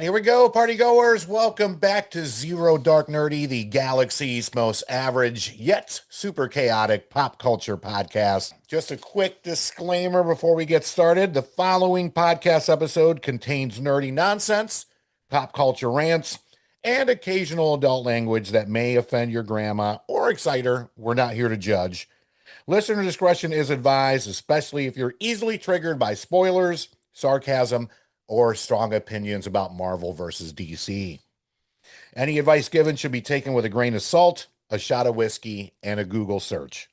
Here we go, party goers. Welcome back to Zero Dark Nerdy, the galaxy's most average yet super chaotic pop culture podcast. Just a quick disclaimer before we get started. The following podcast episode contains nerdy nonsense, pop culture rants, and occasional adult language that may offend your grandma or excite her. We're not here to judge. Listener discretion is advised, especially if you're easily triggered by spoilers, sarcasm, or strong opinions about Marvel versus DC. Any advice given should be taken with a grain of salt, a shot of whiskey, and a Google search.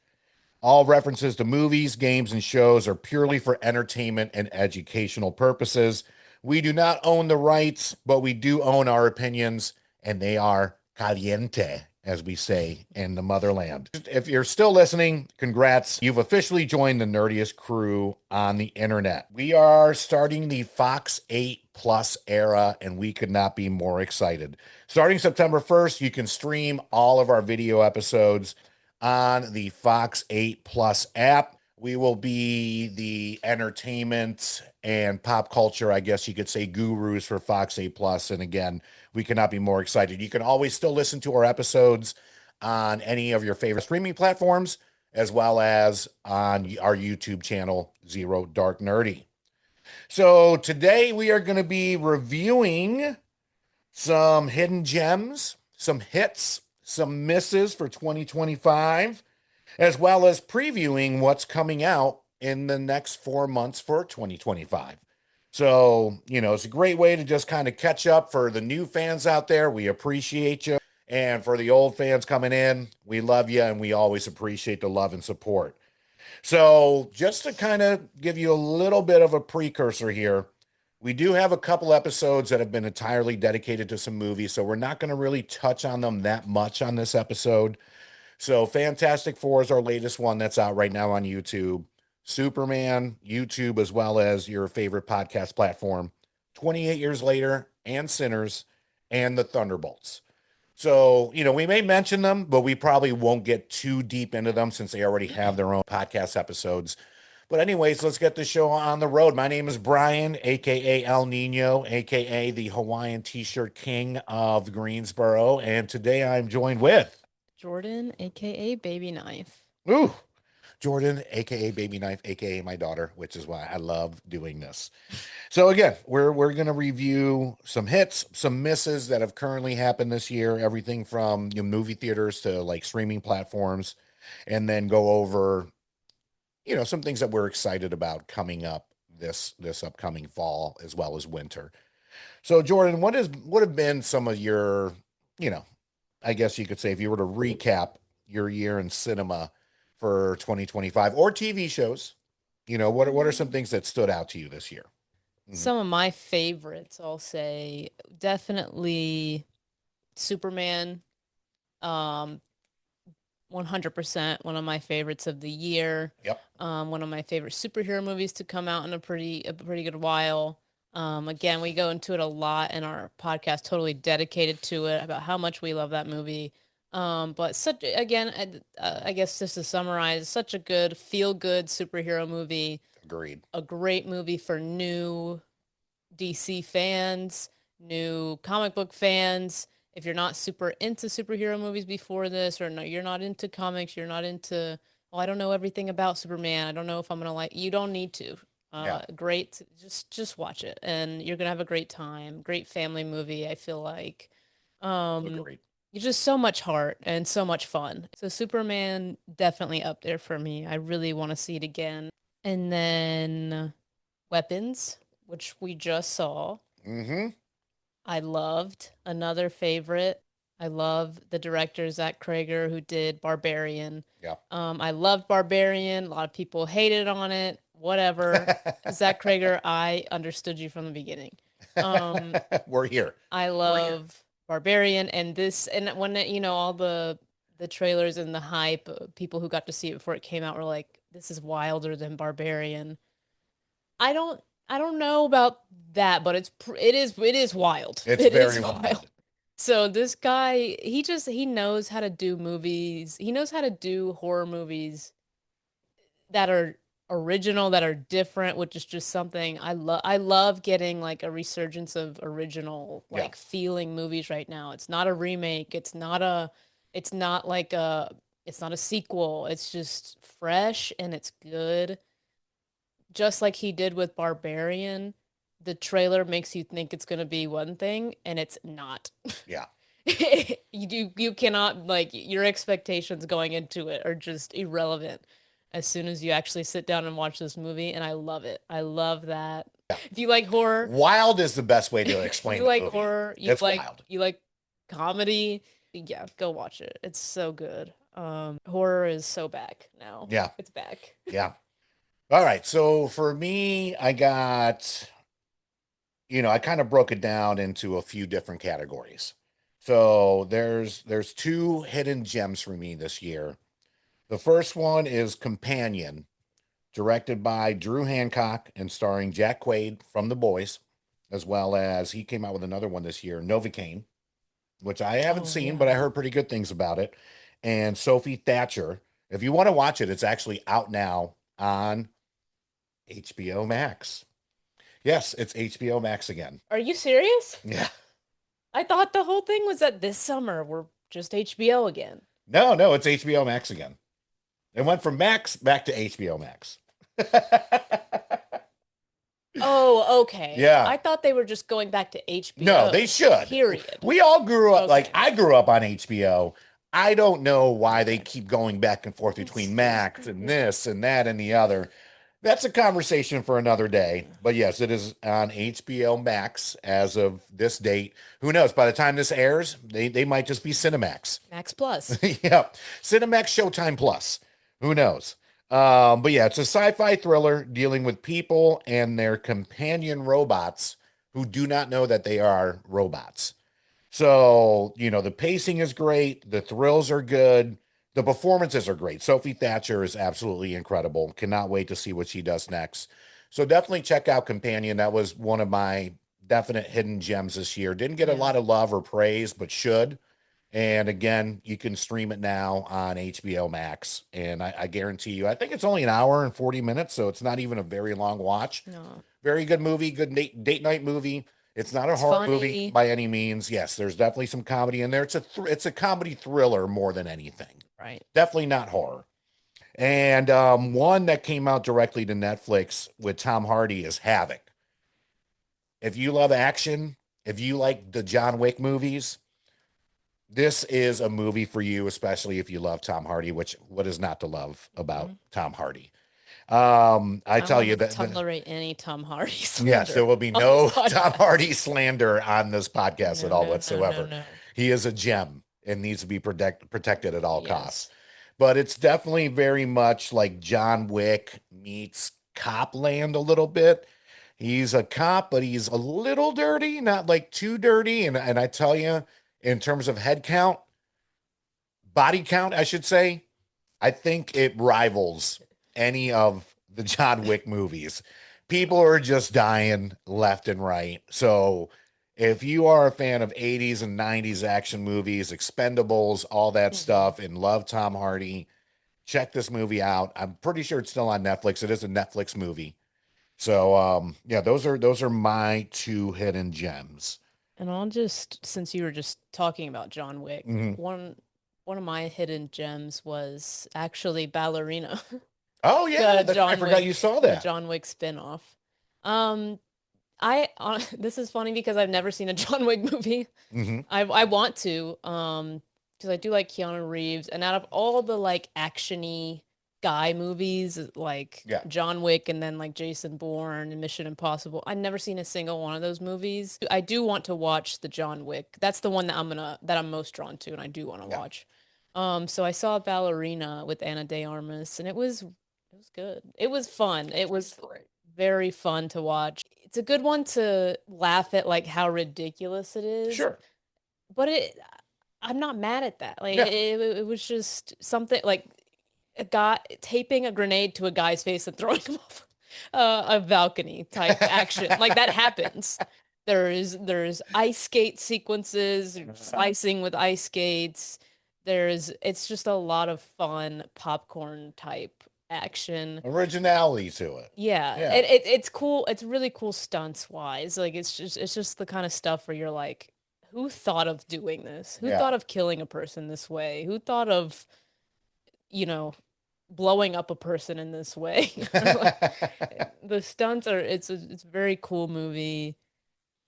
All references to movies, games, and shows are purely for entertainment and educational purposes. We do not own the rights, but we do own our opinions, and they are caliente, as we say in the motherland. If you're still listening, congrats. You've officially joined the nerdiest crew on the internet. We are starting the Fox 8 Plus era, and we could not be more excited. Starting September 1st, you can stream all of our video episodes on the Fox 8 Plus app. We will be the entertainment and pop culture, I guess you could say, gurus for Fox 8 Plus. And again, we cannot be more excited. You can always still listen to our episodes on any of your favorite streaming platforms, as well as on our YouTube channel, Zero Dark Nerdy. So today we are going to be reviewing some hidden gems, some hits, some misses for 2025, as well as previewing what's coming out in the next 4 months for 2025. So, it's a great way to just kind of catch up for the new fans out there. We appreciate you. And for the old fans coming in, we love you and we always appreciate the love and support. So, just to kind of give you a little bit of a precursor here, we do have a couple episodes that have been entirely dedicated to some movies, so we're not going to really touch on them that much on this episode. So, Fantastic Four is our latest one that's out right now on YouTube. Superman, YouTube, as well as your favorite podcast platform. 28 Years Later, and Sinners, and the Thunderbolts. So, we may mention them, but we probably won't get too deep into them since they already have their own podcast episodes. But anyways, let's get the show on the road. My name is Brian, aka El Nino, aka the Hawaiian T-shirt king of Greensboro, and today I'm joined with Jordan, aka Baby Knife. ooh, Jordan, aka Baby Knife, aka my daughter, which is why I love doing this. So again, we're gonna review some hits, some misses that have currently happened this year, everything from movie theaters to like streaming platforms, and then go over some things that we're excited about coming up this upcoming fall as well as winter. So Jordan, what have been some of your, you know, I guess you could say if you were to recap your year in cinema for 2025 or TV shows, what are some things that stood out to you this year? Mhm. Some of my favorites, I'll say, definitely Superman. Um, 100% one of my favorites of the year. Yep. One of my favorite superhero movies to come out in a pretty good while. Again, we go into it a lot in our podcast, totally dedicated to it about how much we love that movie. But such again, I guess just to summarize, such a good feel good superhero movie, Agreed. a great movie for new DC fans, new comic book fans. If you're not super into superhero movies before this, or no, you're not into comics, you're not into, well, I don't know everything about Superman. I don't know if I'm gonna like. You don't need to. Yeah. Great. Just watch it, and you're gonna have a great time. Great family movie. I feel like. Um, Agreed. it's just so much heart and so much fun. So Superman definitely up there for me. I really want to see it again. And then Weapons, which we just saw. Mm-hmm. I loved another favorite. I love the director Zach Krager who did Barbarian. Yeah. I loved Barbarian. A lot of people hated on it. Whatever. Zach Krager, I understood you from the beginning. Um, We're here. I We're here. love Barbarian and this, and when all the trailers and the hype, people who got to see it before it came out were like, "This is wilder than Barbarian." I don't know about that, but it is wild. It's It is very wild. wild. So this guy, he knows how to do movies. He knows how to do horror movies that are original that are different, which is just something I love getting like a resurgence of original Yeah. like feeling movies right now. It's not a remake, it's not like a it's not a sequel. It's just fresh and it's good. Just like he did with Barbarian, the trailer makes you think it's going to be one thing and it's not. Yeah. You cannot like your expectations going into it are just irrelevant as soon as you actually sit down and watch this movie, and I love it. I love that. Yeah. If you like horror, Wild is the best way to if explain you the like movie. horror, It's wild. you like comedy, yeah, go watch it. It's so good. Horror is so back now. Yeah. It's back. Yeah. All right. So for me, I got, I kind of broke it down into a few different categories. So there's two hidden gems for me this year. The first one is Companion, directed by Drew Hancock and starring Jack Quaid from The Boys, as well as he came out with another one this year, Novocaine, which I haven't Oh seen, but I yeah. heard pretty good things about it. And Sophie Thatcher. If you want to watch it, it's actually out now on HBO Max. Yes, it's HBO Max again. Are you serious? Yeah. I thought the whole thing was that this summer we're just HBO again. No, no, it's HBO Max again. It went from Max back to HBO Max. Oh, okay. Yeah. I thought they were just going back to No, they HBO. should. Period. We all grew up, like, Okay. I grew up on HBO. I don't know why they Okay. keep going back and forth between Max and this and that and the other. That's a conversation for another day. Yeah. But yes, it is on HBO Max as of this date. Who knows? By the time this airs, they might just be Cinemax. Max Plus. Yeah, Cinemax Showtime Plus. Who knows? But yeah, it's a sci-fi thriller dealing with people and their companion robots who do not know that they are robots. So, the pacing is great, the thrills are good, the performances are great. Sophie Thatcher is absolutely incredible. Cannot wait to see what she does next. So definitely check out Companion. That was one of my definite hidden gems this year. Didn't get a Yeah. lot of love or praise, but should. And again, you can stream it now on HBO Max. And I guarantee you, I think it's only an hour and 40 minutes, so it's not even a very long watch. No. Very good movie, good date night movie. It's not a It's horror movie funny. by any means. Yes, there's definitely some comedy in there. It's a comedy thriller more than anything. Right. Definitely not horror. And one that came out directly to Netflix with Tom Hardy is Havoc. If you love action, if you like the John Wick movies, this is a movie for you, especially if you love Tom Hardy, which what is not to love about Mhm. Tom Hardy? I I tell will you not that tolerate any Tom Hardy yes, there slander will be on this no Tom podcast. Hardy slander on this podcast at No, all no, no, no, whatsoever. no. He is a gem and needs to be protected at all costs. Yes. But it's definitely very much like John Wick meets Copland a little bit. He's a cop, but he's a little dirty, not like too dirty. And I tell you, in terms of head count, body count, I should say, I think it rivals any of the John Wick movies. People are just dying left and right. So if you are a fan of 80s and 90s action movies, Expendables, all that Hmm. stuff, and love Tom Hardy, check this movie out. I'm pretty sure it's still on Netflix. It is a Netflix movie. So yeah, those are my two hidden gems. And I'll just, since you were just talking about John Wick, Mhm. one of my hidden gems was actually Ballerina, Oh yeah, I forgot you saw The that. John Wick spinoff. Um, this is funny because I've never seen a John Wick movie. Hmm. I want to, because I do like Keanu Reeves, and out of all the like actiony guy movies, like Yeah. John Wick and then like Jason Bourne and Mission Impossible, I've never seen a single one of those movies. I do want to watch the John Wick. That's the one that I'm most drawn to, and I do want to Yeah. watch. So I saw Ballerina with Anna De Armas, and it was good. It was fun. It was Great. very fun to watch. It's a good one to laugh at like how ridiculous it is, Sure. but I'm not mad at that. Like Yeah. it was just something like a guy taping a grenade to a guy's face and throwing him off a balcony type action. Like that happens. There's ice skate sequences, slicing with ice skates. It's just a lot of fun popcorn type action. Originality to it. Yeah, Yeah. it's cool. It's really cool stunts wise. Like it's just the kind of stuff where you're like, who thought of doing this? Who Yeah. thought of killing a person this way? Who thought of, you know, blowing up a person in this way? The stunts are it's a very cool movie,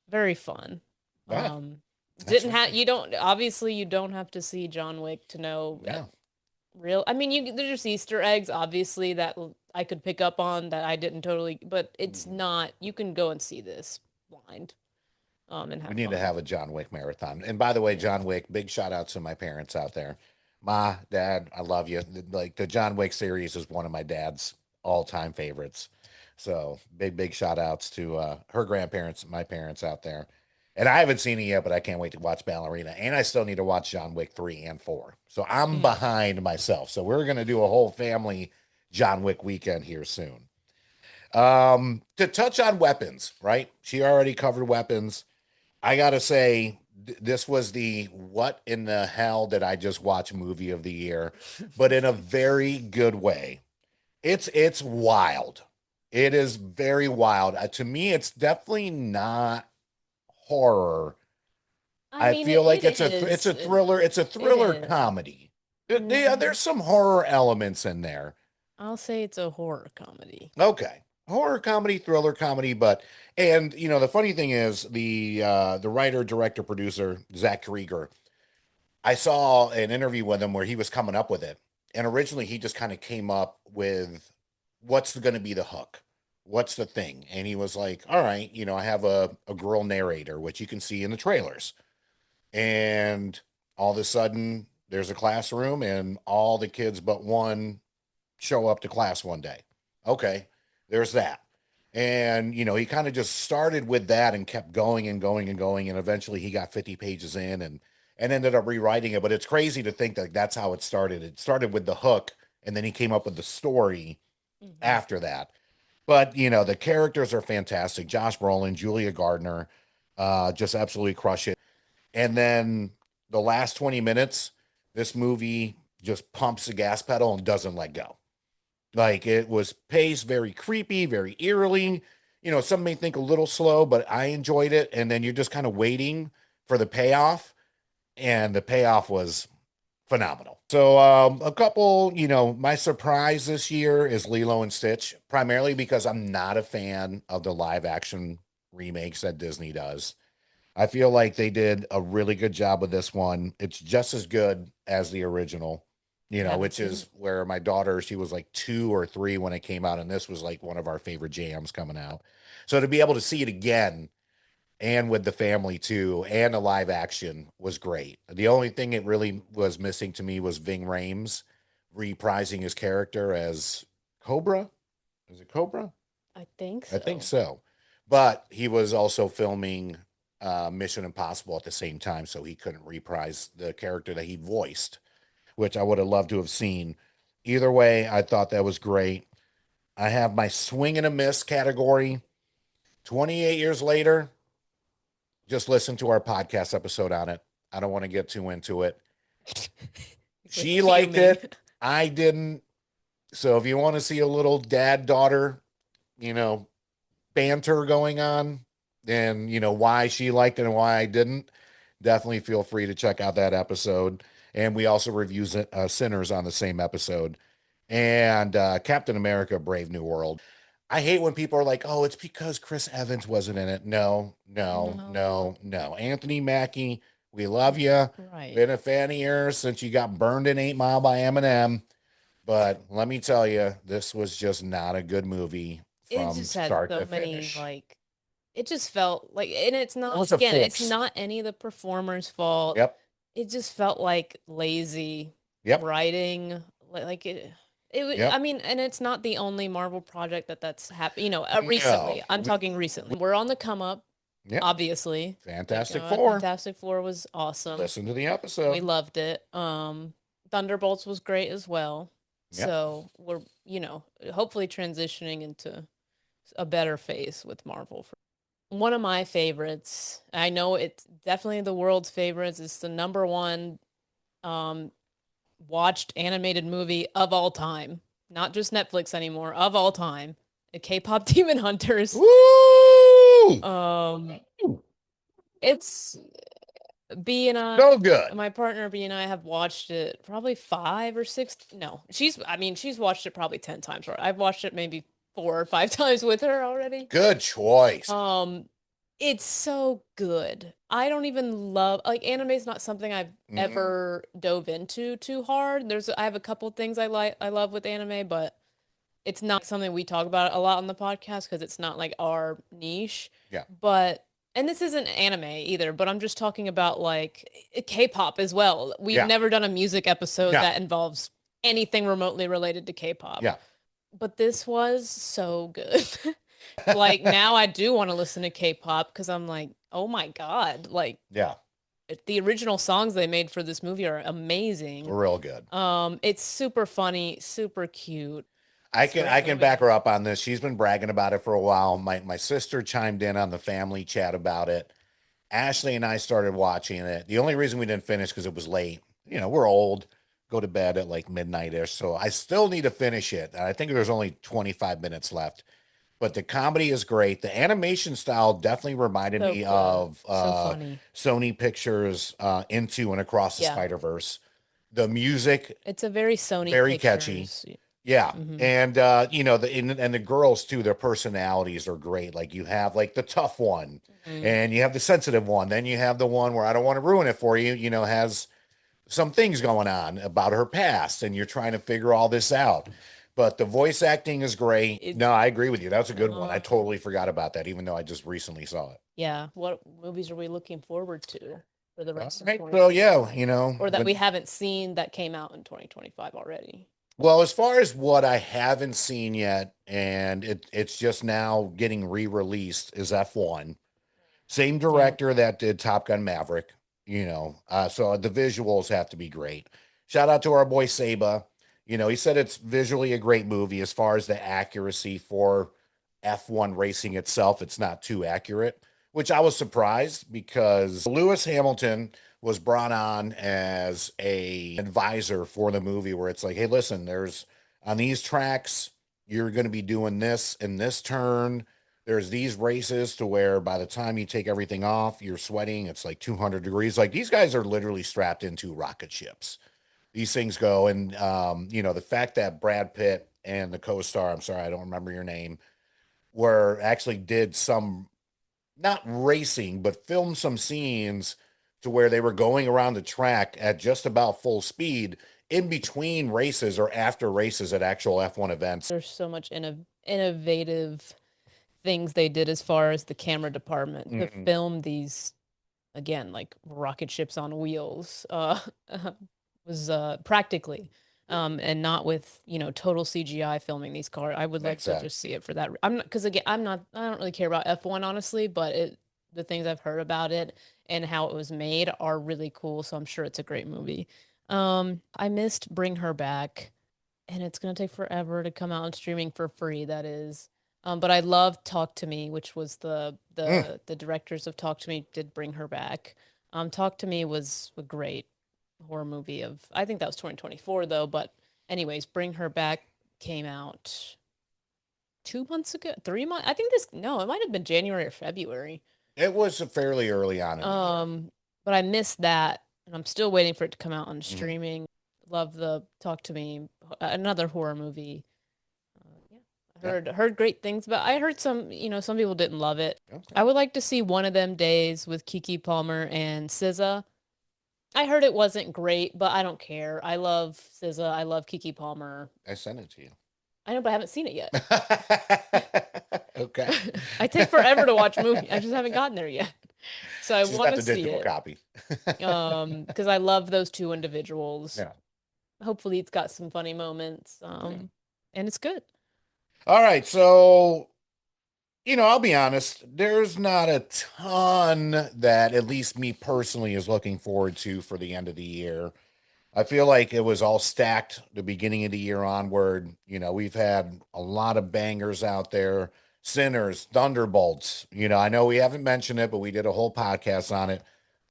very fun. Yeah, Um, that's didn't have right. you don't obviously you don't have to see John Wick to know that No. real. I mean, you there's just Easter eggs obviously that I could pick up on that I didn't totally, but it's Mhm. not. You can go and see this blind, and We have need to fun. have a John Wick marathon. And by the way, Yeah. John Wick, big shout out to my parents out there. Ma, Dad, I love you. Like the John Wick series is one of my dad's all-time favorites. So big shout outs to her grandparents, my parents out there. And I haven't seen it yet, but I can't wait to watch Ballerina. And I still need to watch John Wick 3 and 4. So I'm Mm. behind myself. So we're gonna do a whole family John Wick weekend here soon. To touch on weapons, right? She already covered weapons. I gotta say, this was the what in the hell did I just watch movie of the year, but in a very good way. It's wild. It is very wild. To me, it's definitely not horror. I I mean, feel like it it's is. a thriller. It's a It thriller is. comedy. Yeah, Hmm. there's some horror elements in there. I'll say it's a horror comedy. Okay. Horror comedy, thriller comedy, but and the funny thing is the writer, director, producer, Zach Krieger, I saw an interview with him where he was coming up with it. And originally he just kind of came up with what's going to be the hook? What's the thing? And he was like, all right, I have a girl narrator, which you can see in the trailers. And all of a sudden there's a classroom and all the kids but one show up to class one day. Okay, there's that. And he kind of just started with that and kept going and going and going, and eventually he got 50 pages in and ended up rewriting it. But it's crazy to think that that's how it started. It started with the hook, and then he came up with the story Hmm. after that. But the characters are fantastic. Josh Brolin, Julia Gardner, just absolutely crush it. And then the last 20 minutes, this movie just pumps the gas pedal and doesn't let go. Like it was paced very creepy, very eerily. Some may think a little slow, but I enjoyed it. And then you're just kind of waiting for the payoff, and the payoff was phenomenal. So a couple, my surprise this year is Lilo and Stitch, primarily because I'm not a fan of the live action remakes that Disney does. I feel like they did a really good job with this one. It's just as good as the original, I haven't which seen is it. where my daughter, she was like 2 or 3 when it came out, and this was like one of our favorite jams coming out. So to be able to see it again and with the family too, and a live action was great. The only thing it really was missing to me was Ving Rhames reprising his character as Cobra. Is it Cobra? I think I think so. so. But he was also filming Mission Impossible at the same time, so he couldn't reprise the character that he voiced, which I would have loved to have seen. Either way, I thought that was great. I have my swing and a miss category. 28 years later, just listen to our podcast episode on it. I don't want to get too into it. Like She liked fuming. it. I didn't. So if you want to see a little dad daughter, you know, banter going on and why she liked it and why I didn't, definitely feel free to check out that episode. And we also review Sinners on the same episode, and Captain America: Brave New World. I hate when people are like, "Oh, it's because Chris Evans wasn't in it." No, no, No. no, no. Anthony Mackie, we love you. Right. Been a fan of yours since you got burned in 8 Mile by Eminem. But let me tell you, this was just not a good movie It from just had start so to many finish. like it just felt like, and it's It not, was a again, it's force. not any of the performers' fault. Yep. It just felt like lazy Yep. writing. Like I Yep. mean, and it's not the only Marvel project that's happened, No. recently. I'm talking recently. We're on the come up, Yep. obviously. Like Fantastic Four. Fantastic Four was awesome. Listen to the We episode. loved it. Thunderbolts was great as well. Yep. So we're, hopefully transitioning into a better phase with Marvel. One of my favorites, I know it's definitely the world's favorites. It's the number one um watched animated movie of all time. not just Netflix anymore, of all time, K-pop Demon Hunters. Woo! Um, it's B and So good. my partner B and I have watched it probably five or six. No, she's watched it probably 10 times. Or I've watched it maybe 4 or 5 times with her already. Good choice. Um, it's so good. I don't even love like anime is not something I've Mhm. ever dove into too hard. I have a couple things I love with anime, but it's not something we talk about a lot on the podcast because it's not like our niche. Yeah. But and this isn't anime either, but I'm just talking about like K-pop as well. We've Yeah. never done a music episode Yeah. that involves anything remotely related to K-pop. Yeah. But this was so good. Like now I do want to listen to K-pop because I'm like, oh my God, like Yeah. the original songs they made for this movie are amazing. Real good. It's super funny, super cute. I It's a can great I can back movie. her up on this. She's been bragging about it for a while. My sister chimed in on the family chat about it. Ashley and I started watching it. The only reason we didn't finish because it was late. You know, we're old, go to bed at like midnight-ish. So I still need to finish it. And I think there's only 25 minutes left. But the comedy is great. The animation style definitely reminded So me good. of So funny. Sony Pictures Into and Across the Yeah. Spider-Verse. The music, It's a very Sony very catchy. Pictures. Yeah. Hmm. And you know, and the girls too, their personalities are great. Like you have like the tough one Hmm. and you have the sensitive one. Then you have the one where I don't want to ruin it for you, you know, has some things going on about her past and you're trying to figure all this out. But the voice acting is great. No, It's I agree with you. That's a good one. I uh-huh. totally forgot about that, even though I just recently saw it. Yeah. What movies are we looking forward to for the All rest of right. So yeah, 2025? you know, Or that we when haven't seen that came out in 2025 already? well, as far as what I haven't seen yet, and it's just now getting re-released, is F1. Same Yeah. director that did Top Gun Maverick, you know. So the visuals have to be great. Shout out to our boy Saba. You know, he said it's visually a great movie as far as the accuracy for F1 racing itself. It's not too accurate, which I was surprised because Lewis Hamilton was brought on as a advisor for the movie where it's like, hey, listen, there's on these tracks, you're going to be doing this in this turn. There's these races to where by the time you take everything off, you're sweating. It's like 200 degrees. Like these guys are literally strapped into rocket ships. These things go. And, you know, the fact that Brad Pitt and the co star, I'm sorry, I don't remember your name, were actually did some, not racing, but filmed some scenes to where they were going around the track at just about full speed in between races or after races at actual F1 events. There's so much innovative things they did as far as the camera department to Mm-mm. film these again like rocket ships on wheels was practically and not with total CGI filming these cars. I would like Makes to just sense. see it for that. I'm not because again I don't really care about F1 honestly, but the things I've heard about it and how it was made are really cool, so I'm sure it's a great movie. I missed Bring Her Back, and it's gonna take forever to come out on streaming for free, that is. But I love Talk to Me, which was Mm, the directors of Talk to Me did Bring Her Back. Talk to Me was a great horror movie of I think that was 2024 though, but anyways, Bring Her Back came out 2 months ago, 3 months. I think this no, it might have been January or February. it was fairly early on in the year. Um, but I missed that, and I'm still waiting for it to come out on Mhm. streaming. Love the Talk to Me, another horror movie. Yeah, I Yeah. heard great things about. I heard some people didn't love it. Okay. I would like to see One of Them Days with Kiki Palmer and SZA. I heard it wasn't great, but I don't care. I love SZA. I love Kiki Palmer. I sent it to you. I know, but I haven't seen it yet. Okay. I take forever to watch movies. I just haven't gotten there yet. So I She's want got to the see digital it. copy. Because I love those two individuals. Yeah. Hopefully it's got some funny moments. Yeah. And it's good. All right. So, you know, I'll be honest, there's not a ton that at least me personally is looking forward to for the end of the year. I feel like it was all stacked the beginning of the year onward. You know, we've had a lot of bangers out there. Sinners, Thunderbolts. You know, I know we haven't mentioned it, but we did a whole podcast on it.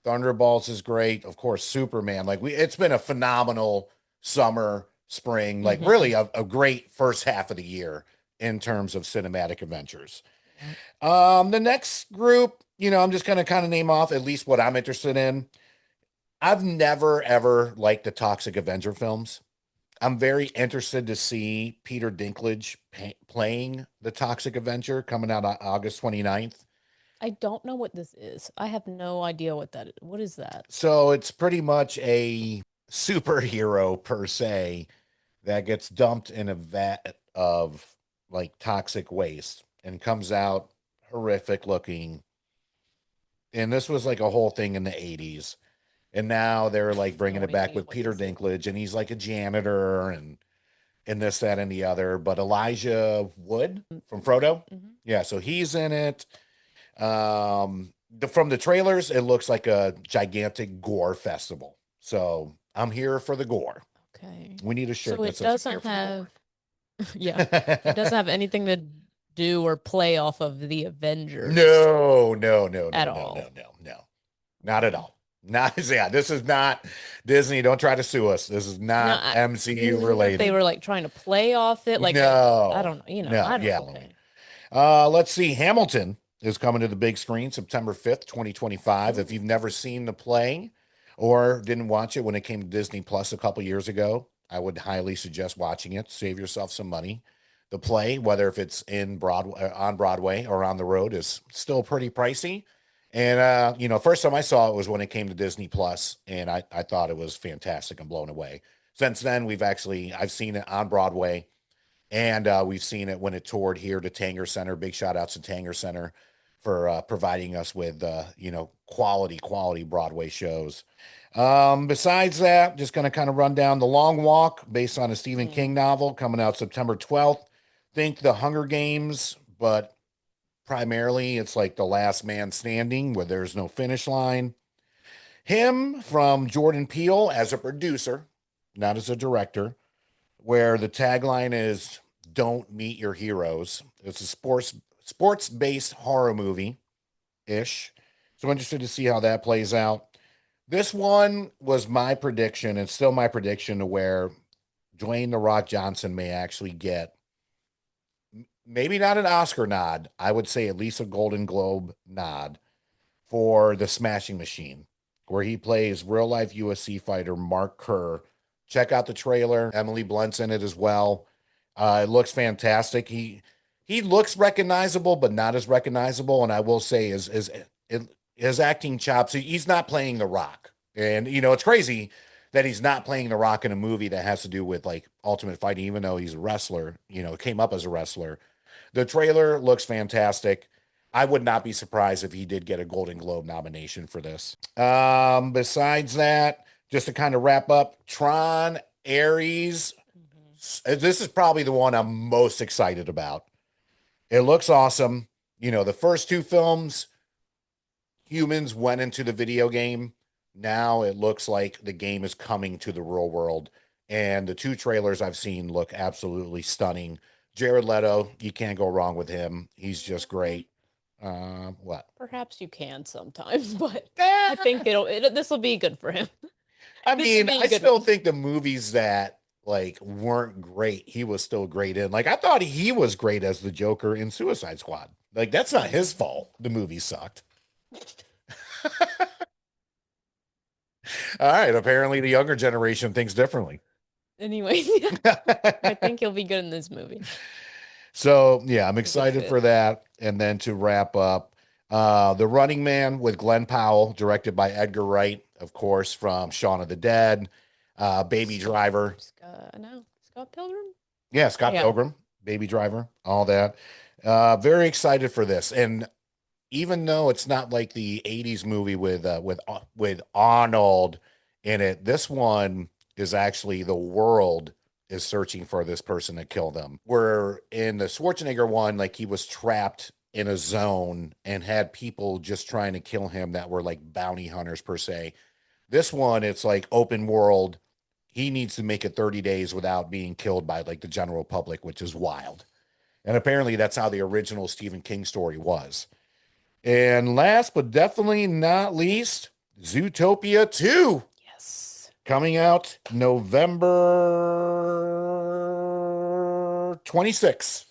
Thunderbolts is great. Of course, Superman. Like it's been a phenomenal summer spring, like Mm-hmm. really a great first half of the year in terms of cinematic adventures. Yeah. The next group, I'm just going to kind of name off at least what I'm interested in. I've never ever liked the Toxic Avenger films. I'm very interested to see Peter Dinklage playing the Toxic Avenger coming out on August 29th. I don't know what this is. I have no idea what that is. What is that? So it's pretty much a superhero per se that gets dumped in a vat of like toxic waste and comes out horrific looking. And this was like a whole thing in the 80s. And now they're I like have bringing no it back idea with what Peter this is. Dinklage, and he's like a janitor and this, that, and the other. But Elijah Wood from Frodo, Mm-hmm. yeah, so he's in it. From the trailers, it looks like a gigantic gore festival. So I'm here for the gore. Okay. We need a shirt So that it says "I'm here doesn't for the have, gore." yeah, it doesn't have anything to do or play off of the Avengers No, no, no, at no, no, no, all. no, no, not at Okay. all. Not yeah. This is not Disney. Don't try to sue us. This is No, not MCU if they related. were like trying to play off it, like I No, don't know, no, I don't. yeah. Okay. Let's see. Hamilton is coming to the big screen September 5th, 2025. If Ooh. you've never seen the play or didn't watch it when it came to Disney Plus a couple years ago, I would highly suggest watching it. Save yourself some money. The play, whether if it's in Broadway, on Broadway or on the road, is still pretty pricey. And first time I saw it was when it came to Disney Plus, and I thought it was fantastic and blown away. Since then, I've seen it on Broadway and we've seen it when it toured here to Tanger Center. Big shout outs to Tanger Center for providing us with, quality Broadway shows. Besides that, just going to kind of run down The Long Walk based on a Stephen Mm. King novel coming out September 12th. Think The Hunger Games, but primarily it's like The Last Man Standing where there's no finish line. Him from Jordan Peele as a producer, not as a director, where the tagline is "Don't meet your heroes." It's a sports based horror movie ish. So I'm interested to see how that plays out. This one was my prediction, and still my prediction, to where Dwayne the Rock Johnson may actually get maybe not an Oscar nod. I would say at least a Golden Globe nod for The Smashing Machine, where he plays real life UFC fighter Mark Kerr. Check out the trailer. Emily Blunt's in it as well. It looks fantastic. He looks recognizable, but not as recognizable. And I will say, his acting chops. He's not playing The Rock, and it's crazy that he's not playing The Rock in a movie that has to do with like ultimate fighting, even though he's a wrestler. Came up as a wrestler. The trailer looks fantastic. I would not be surprised if he did get a Golden Globe nomination for this. Besides that, just to kind of wrap up, Tron Ares. Mhm. This is probably the one I'm most excited about. It looks awesome. The first two films, humans went into the video game. Now it looks like the game is coming to the real world. And the two trailers I've seen look absolutely stunning. Jared Leto, you can't go wrong with him. He's just Mm, great. What? perhaps you can sometimes, but I Eh, think this will be good for him. I This will mean, be I good. still think the movies that like weren't great, he was still great in. Like I thought he was great as the Joker in Suicide Squad. Like that's not his Mm. fault. The movie sucked. All right, apparently the younger generation thinks differently. Anyway, I think he'll be good in this movie. So yeah, I'm It's a good excited fit. for that. And then to wrap up, The Running Man with Glenn Powell, directed by Edgar Wright, of course, from Shaun of the Dead, Baby Driver. No, Scott Pilgrim. Yeah, Scott Yeah. Pilgrim, Baby Driver, all that. Very excited for this. And even though it's not like the 80s movie with Arnold in it, this one is actually the world is searching for this person to kill them. Where in the Schwarzenegger one, like he was trapped in a zone and had people just trying to kill him that were like bounty hunters per se. This one, it's like open world. He needs to make it 30 days without being killed by like the general public, which is wild. And apparently that's how the original Stephen King story was. And last but definitely not least, Zootopia 2 Yes. coming out November 26th.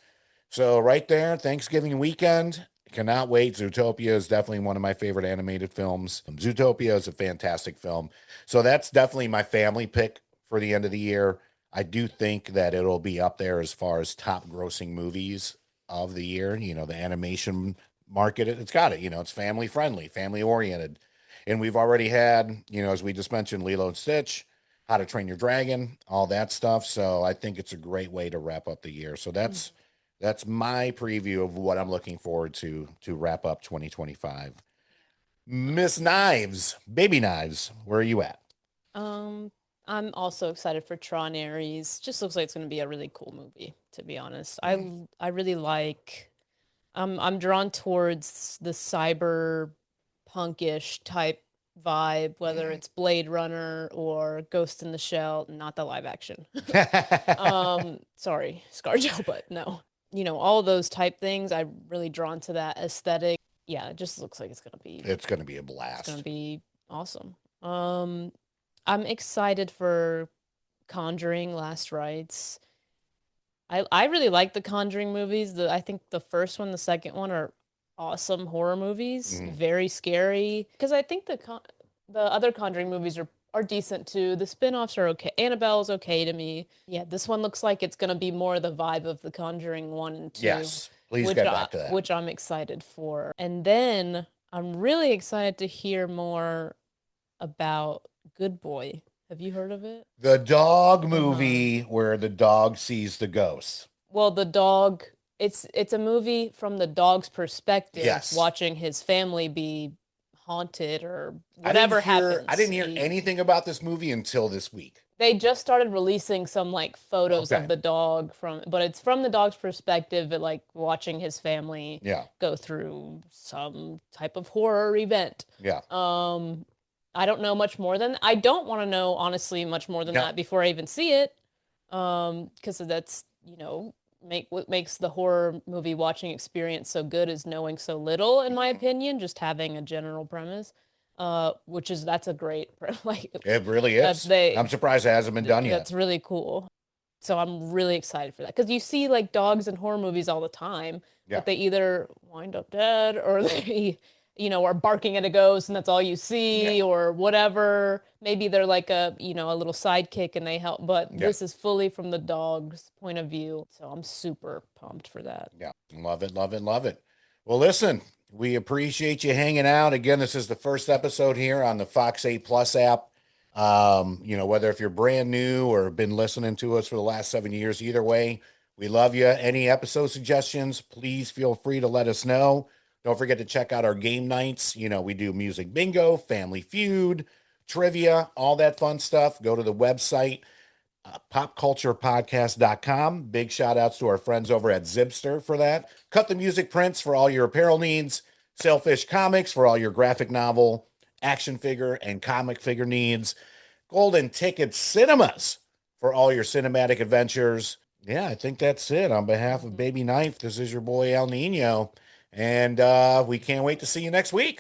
So right there, Thanksgiving weekend. Cannot wait. Zootopia is definitely one of my favorite animated films. Zootopia is a fantastic film. So that's definitely my family pick for the end of the year. I do think that it'll be up there as far as top grossing movies of the year. You know, the animation market, it's got it. You know, it's family friendly, family oriented. And we've already had, you know, as we just mentioned, Lilo and Stitch, How to Train Your Dragon, all that stuff. So I think it's a great way to wrap up the year. So that's my preview of what I'm looking forward to wrap up 2025. Miss Knives, Baby Knives, where are you at? Um, I'm also excited for Tron Ares. Just looks like it's going to be a really cool movie, to be honest. I really like I'm drawn towards the cyber punkish type vibe, whether it's Blade Runner or Ghost in the Shell, not the live action. Sorry, ScarJo, but no. You know, all those type things, I'm really drawn to that aesthetic. Yeah, it just looks like It's going to be a it's gonna blast. be awesome. I'm excited for Conjuring Last Rites. I really like the Conjuring movies. I think the first one, the second one are awesome horror movies, Mhm. very scary. Because I think the other Conjuring movies are decent too. The spin-offs are okay. Annabelle's okay to me. Yeah, this one looks like it's gonna be more the vibe of the Conjuring 1 and 2, Yes, please get back to that. which I'm excited for. And then I'm really excited to hear more about Good Boy. Have you heard of it? The dog Uh-huh. movie where the dog sees the ghost. Well, the dog, it's a movie from the dog's perspective, Yes. watching his family be haunted or I whatever didn't happens. hear anything about this movie until this week. They just started releasing some like photos of Okay. the dog from, but it's from the dog's perspective, but like watching his family Yeah. go through some type of horror event. Yeah. Um, I don't know much more than I don't want to know honestly much more than No. that before I even see it. Because that's, you know, what makes the horror movie watching experience so good is knowing so little, in my opinion, just having a general premise. Which is that's a great like It really that is. I'm they surprised it hasn't been done yet. that's really cool. So I'm really excited for that because you see like dogs in horror movies all the time, Yeah. but they either wind up dead or they, you know, are barking at a ghost and that's all you Yeah. see or whatever. Maybe they're like a, you know, a little sidekick and they help, but Yeah. this is fully from the dog's point of view. So I'm super pumped for that. Yeah. Love it. Love it. Love it. Well, listen, we appreciate you hanging out. Again, this is the first episode here on the Fox 8 Plus app. You know, whether if you're brand new or been listening to us for the last 7 years, either way, we love you. Any episode suggestions, please feel free to let us know. Don't forget to check out our game nights. You know, we do music bingo, family feud, trivia, all that fun stuff. Go to the website, popculturepodcast.com. Big shout outs to our friends over at Zibster for that. Cut the Music Prints for all your apparel needs. Sailfish Comics for all your graphic novel, action figure, and comic figure needs. Golden Ticket Cinemas for all your cinematic adventures. Yeah, I think that's it. On behalf of Mhm. Baby Knife, this is your boy El Nino. And we can't wait to see you next week.